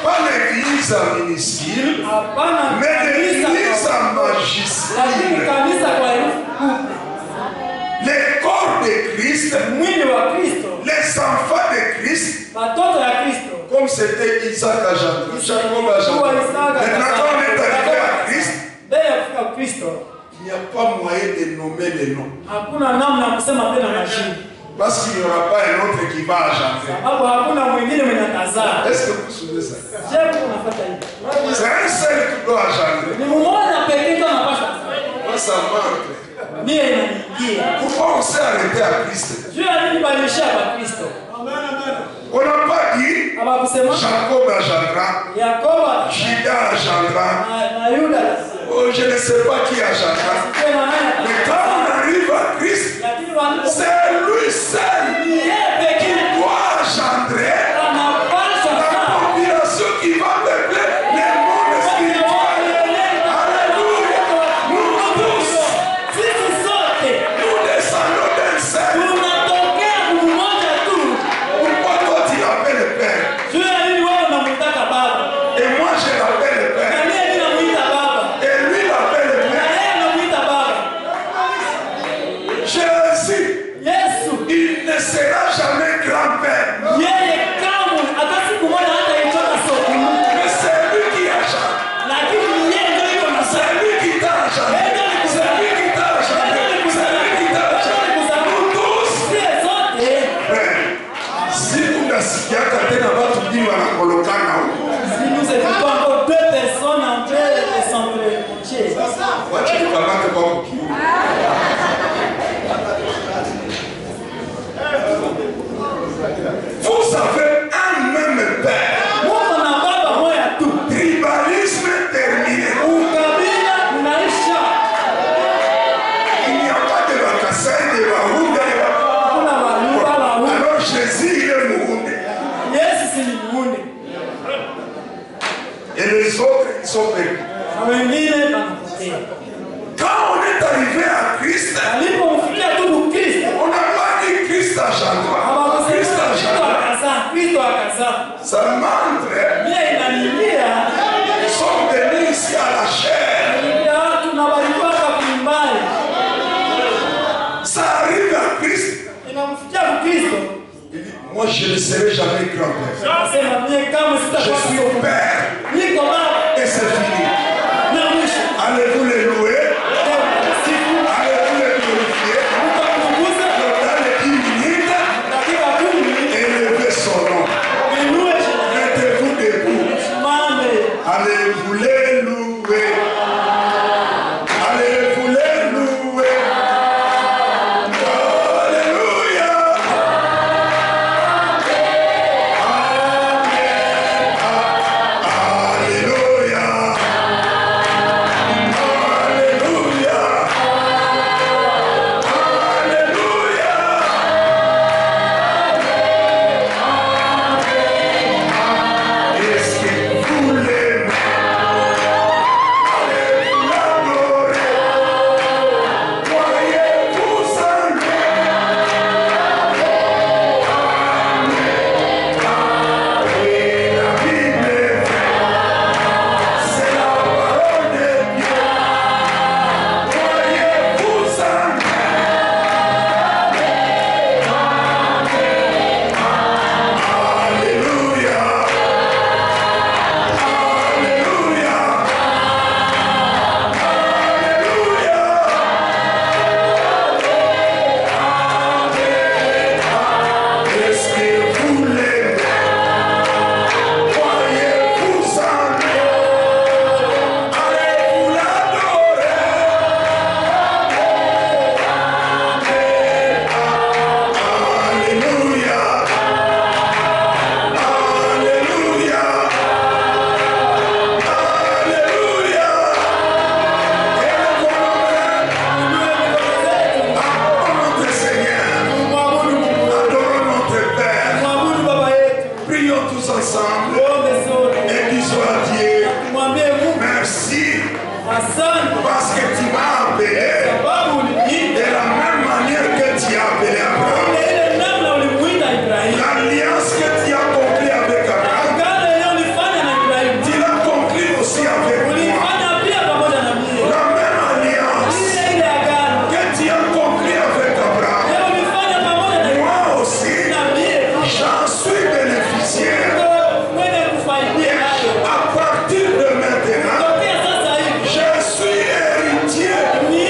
Pas l'église minuscule, mais l'église majuscule. Les corps de Christ, les enfants de Christ, comme c'était Isaac à Jacob, Jacob à Jacob. Maintenant, quand on est arrivé à Christ, il n'y a pas moyen de nommer les noms. Parce qu'il n'y aura pas un autre qui va engendrer. Est-ce que vous souvenez ça? C'est un seul qui doit engendrer. Ça manque. Pourquoi on s'est arrêté à Christ? On n'a pas dit Jacob engendra, Judas engendra, oh, je ne sais pas qui engendra. Mais quand on arrive à Christ, c'est Na wengine wanapotea. Quand on est arrivé à Christ, Alipomfikia tu Kristo, on n'a pas dit Christ a chanté. Christ a chanté. Kristo akazaa. Ça montre Mie inanilia ils sont venus ici à la chair. tunabarikiwa kuimbali. Ça arrive à Christ. Inamfikia Kristo. Il dit, moi je ne serai jamais grand-père. Anasema mie kama Je sitakuwa suis père. niko baba Et c'est fini. na mwisho. Allez-vous les louer? Siku Allez-vous les glorifier? mtakugusa Dans les 10 minutes, dakika 10 élevez son nom. inue Mettez-vous debout. simame. Allez-vous les louer. Allez-vous les louer. Alléluia. Alléluia. Alléluia. Alléluia. Est-ce que vous l'aimez? Allez-vous l'adorer? Croyez-vous en lui? Et la Bible est vraie, c'est la parole de Dieu. Croyez-vous en lui? Alléluia. Alléluia. Alléluia. Est-ce que vous l'aimez? Croyez-vous en lui? Allez-vous l'adorer? Alléluia. Alléluia. Alléluia. Adorons notre Seigneur. Adorons notre Père. Mwabudu baba yetu. Prions tous ensemble Tuombe sote. et disons à Dieu Tumwambie Mungu merci asante parce que tu m'as appelé sababu uliniita de la même manière que tu as appelé Abraham. ile namna ulimuita Ibrahimu. L'alliance que tu as conclue avec Abraham, Agano ile ulifanya na Ibrahimu. tu l'as conclue aussi avec moi. Ulifanya pia pamoja na mimi. La même alliance Ile agano que tu as conclue avec Abraham, ile ulifanya pamoja na moi aussi, na mimi. j'en suis bénéficiaire. Wewe kufaidia nayo. À partir de maintenant, Tokea sasa hivi. je suis héritier Ni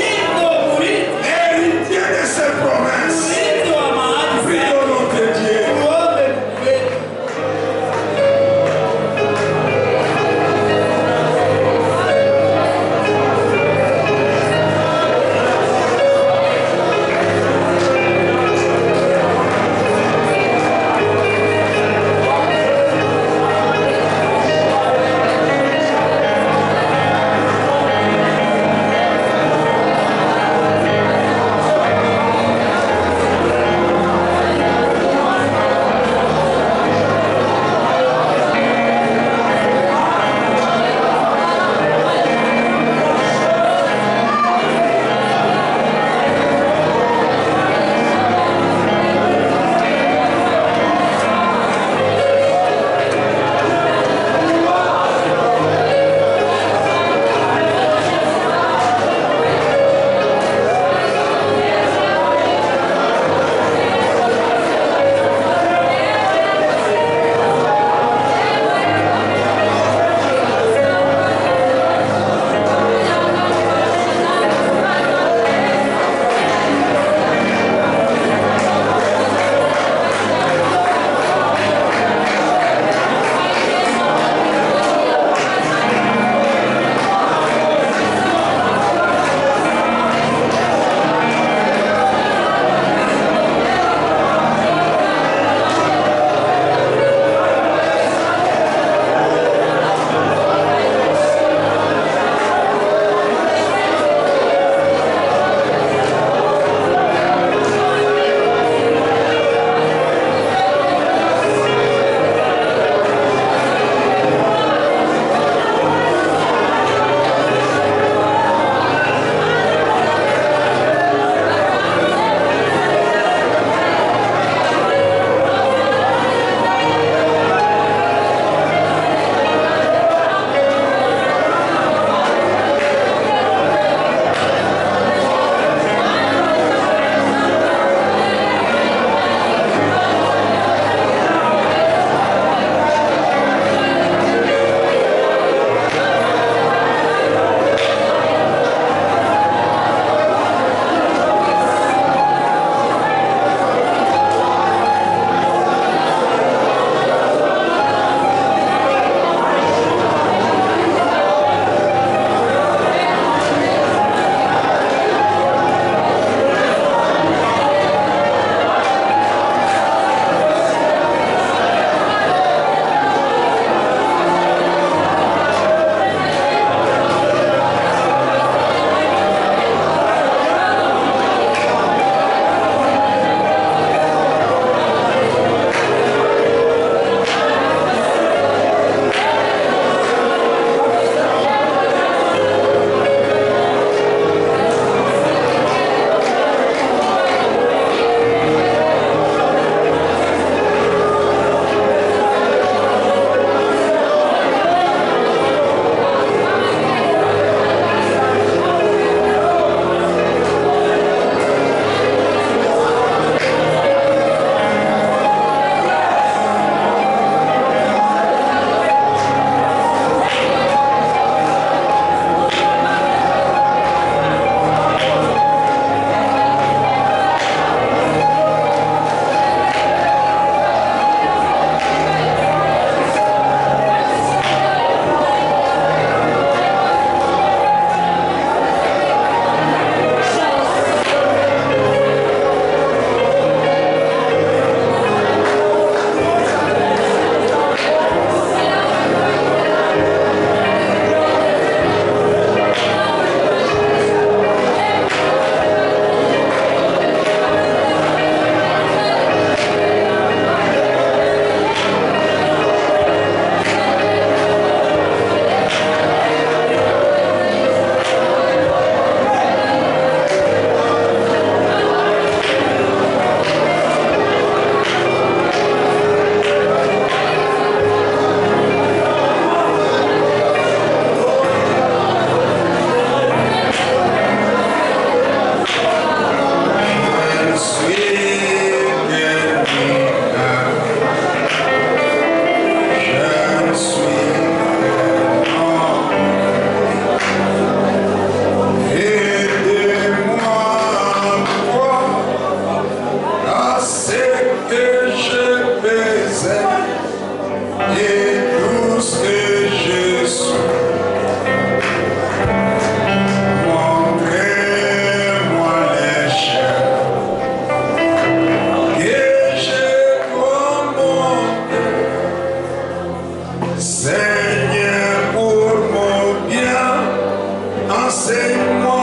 enseigne-moi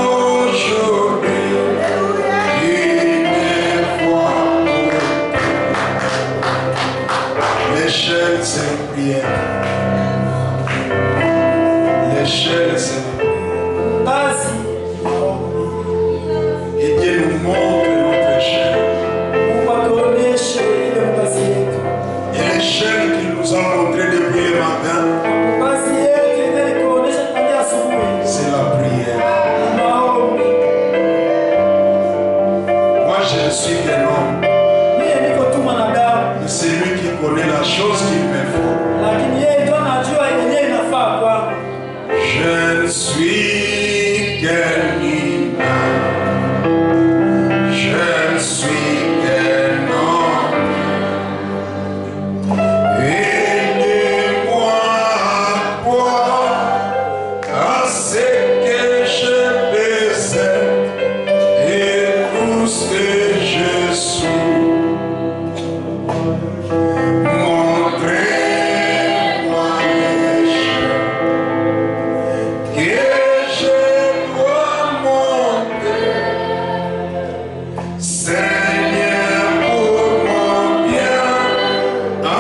aujourd'hui une fois l'échelle c'est prière. L'échelle c'est et Dieu nous montre notre échelle. Et l'échelle qu'il nous a montré depuis le matin, c'est la prière. Moi je ne suis qu'un homme, mais c'est lui qui connaît la chose qu'il me faut. Je ne suis qu'un humain. Je ne suis qu'un homme. Aidez-moi à croire à ce que je possède et tout ce que je suis. Montrez-moi l'échelle que je dois monter. Seigneur, pour mon bien,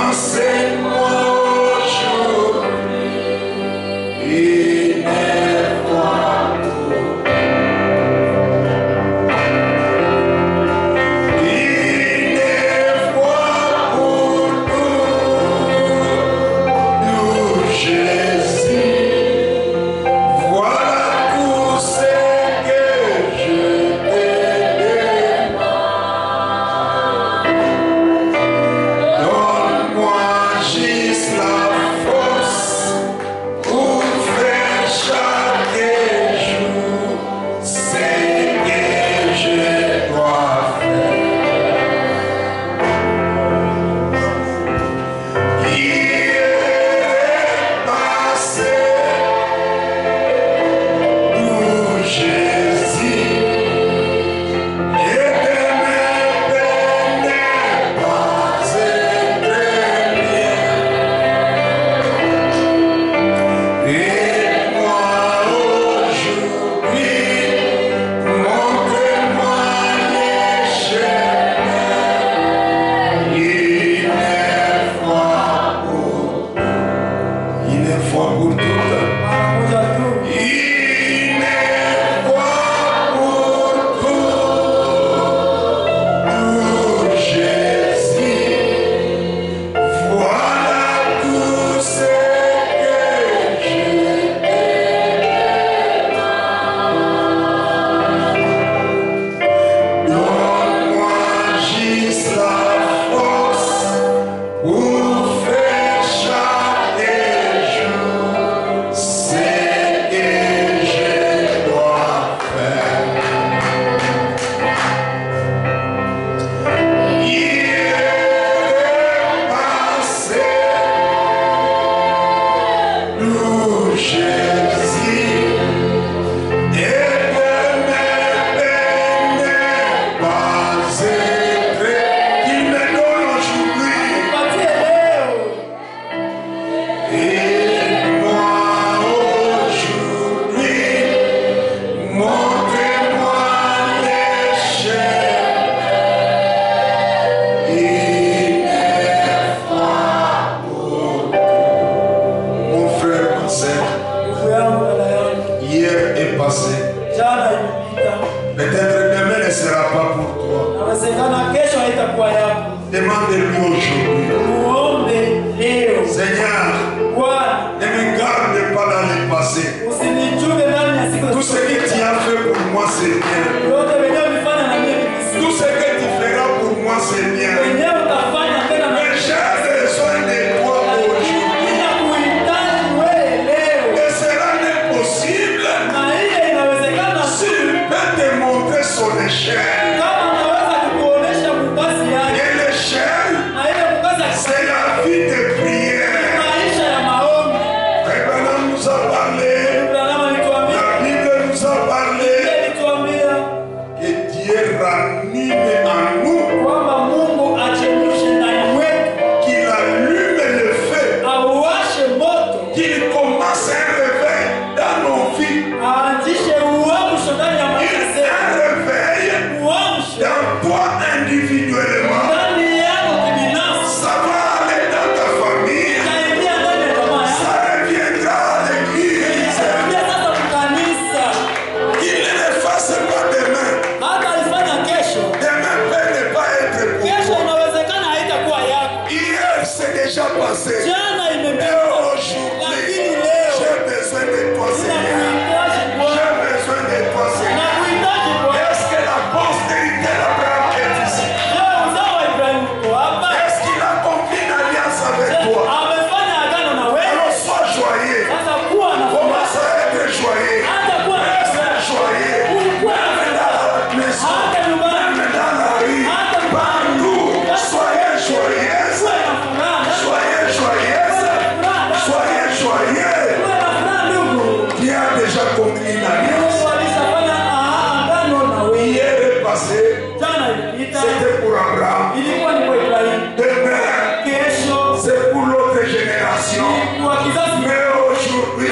enseigne-moi aujourd'hui une fois pour nous, Jésus. Voilà tout ce que je te demande. Donne-moi juste la force pour faire chaque jour ce que je dois faire. Il est passé pour Jésus et de me peiner pas être bien. Aide-moi aujourd'hui, montre-moi l'échelle une fois pour toutes. Une fois pour toutes. Pour Jésus, voilà tout ce que je demande. Donne-moi juste la force pour faire chaque jour ce que je dois faire. Il est passé pour Jésus et de me peiner pas être qu'il me donne aujourd'hui. Aide-moi aujourd'hui, montrez-moi l'échelle une fois pour toutes. Mon frère, ma sœur, hier est passé. Peut-être demain ne sera pas pour toi. Demande-lui aujourd'hui. Seigneur, ne me garde pas dans le passé. Tout ce que tu as fait pour moi, c'est bien. Tout ce que tu feras pour moi, c'est bien. Mais j'ai besoin de toi aujourd'hui. Et cela n'est possible si tu peux te montrer son échelle. Et l'échelle, c'est la vie de prière. Frère Branham nous a parlé, la Bible nous a parlé que Dieu ranime en nous, qu'il allume le feu, qu'il commence un réveil dans nos vies. déjà conclu une alliance. Hier est passé, c'était pour Abraham. Demain, c'est pour l'autre génération. Mais aujourd'hui,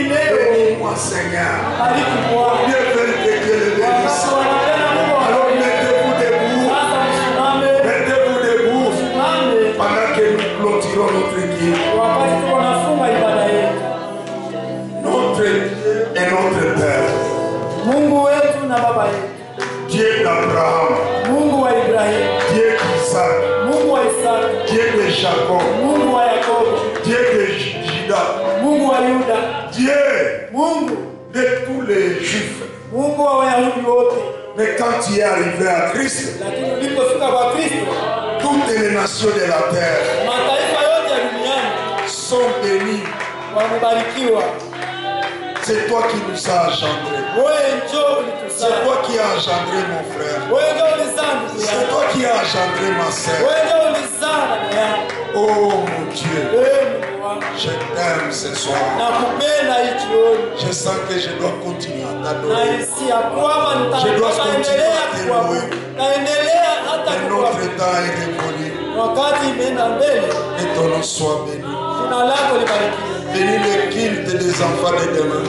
bénis-moi Seigneur. Dieu veut que Dieu le bénisse. Alors mettez-vous debout. Mettez-vous debout pendant que nous clôturons notre guide. Notre Dieu et notre Père. Dieu d'Abraham. Dieu d'Isaac. Dieu de Jacob. Dieu de Juda. Dieu de tous les Juifs. Mais quand tu es arrivé à Christ, toutes les nations de la terre sont bénies. C'est toi qui nous as engendrés. C'est toi qui as engendré mon frère. C'est toi qui as engendré ma sœur. Oh mon Dieu, je t'aime ce soir. Je sens que je dois continuer à t'adorer. Je dois continuer à t'élouer. Et notre temps est révolu. Que ton nom soit béni. Bénis le culte des enfants de demain.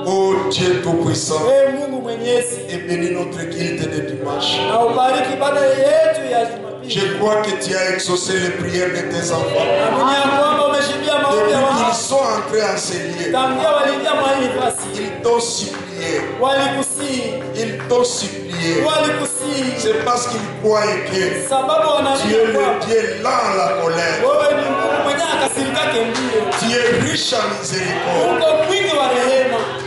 Oh Dieu Tout-Puissant. Et bénis notre culte de dimanche. Je crois que tu as exaucé les prières de tes enfants. Depuis qu'ils sont entrés en ces lieux, ils t'ont supplié. Ils t'ont supplié. C'est parce qu'ils croyaient que tu es le Dieu lent à la colère. Tu es riche en miséricorde.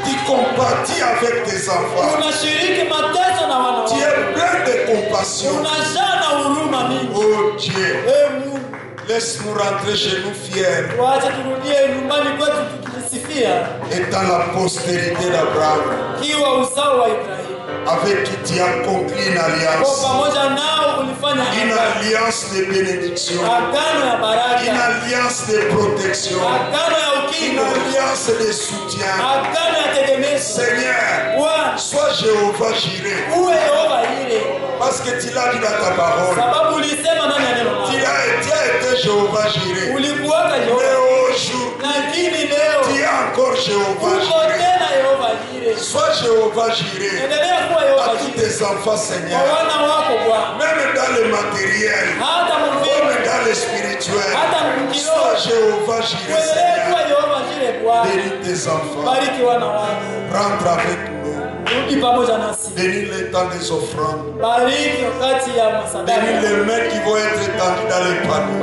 Tu compatis avec tes enfants. Tu es plein de compassion. Oh Dieu, laisse-nous rentrer chez nous fiers. Étant la postérité d'Abraham, avec qui tu as conclu une alliance. Une alliance de bénédiction. Une alliance de protection. Une alliance de soutien. Seigneur, sois Jéhovah Jireh. Parce que tu l'as dit dans ta parole. Tu as été Jéhovah Jireh. Mais aujourd'hui, tu es encore Jéhovah Jireh. Sois Jéhovah Jireh à tous tes enfants, Seigneur. Même dans le matériel, comme dans le spirituel. Sois Jéhovah Jireh, Seigneur. Bénis tes enfants. Rentre avec nous. Bénis le temps des offrandes. Bénis les mains qui vont être étendues dans les panneaux.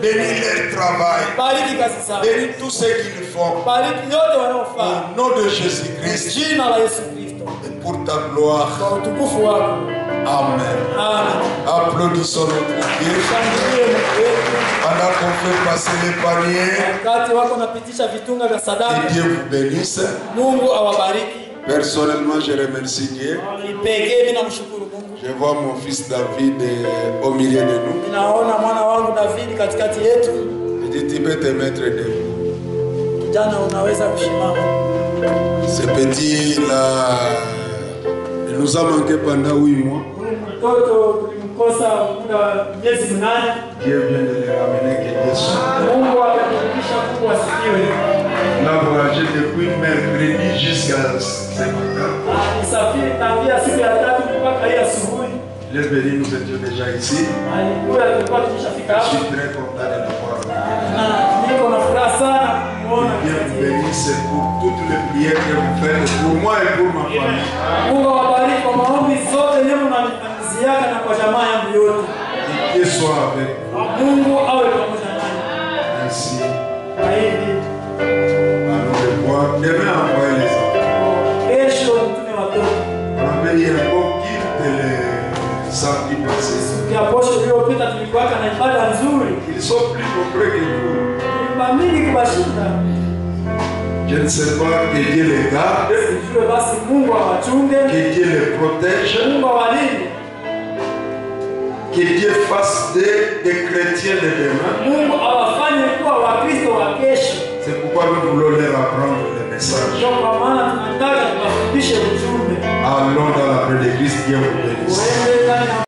Bénis leur travail. Bénis tout ce qu'ils font. Au nom de Jésus-Christ. Et pour ta gloire. Amen. Applaudissons notre Dieu. Pendant qu'on fait passer les paniers. Que Dieu vous bénisse. Personnellement, je remercie Dieu. Je vois mon fils David au milieu de nous. Je dis, tu peux te mettre debout. Ce petit là, il nous a manqué pendant 8 mois. Dieu vient de les ramener que Dieu soit. On a voyagé depuis mercredi jusqu'à ce matin. Les bénis, nous étions déjà ici. Je suis très content de le voir. Dieu vous bénisse pour toutes les prières que vous faites pour moi et pour ma famille. Dieu soit avec vous. Merci. Demain, envoyer les enfants. On avait eu un beau guide les samedi passé. Ils sont plus nombreux que vous. Je ne sais pas que Dieu les garde, que Dieu les protège, que Dieu fasse des chrétiens de demain. kuwa Wakristo wa kesho. C'est pourquoi nous voulons leur apprendre le message. Ndio kwa maana tunataka tuwafundishe ujumbe. Allons dans la paix de Christ, Dieu vous bénisse.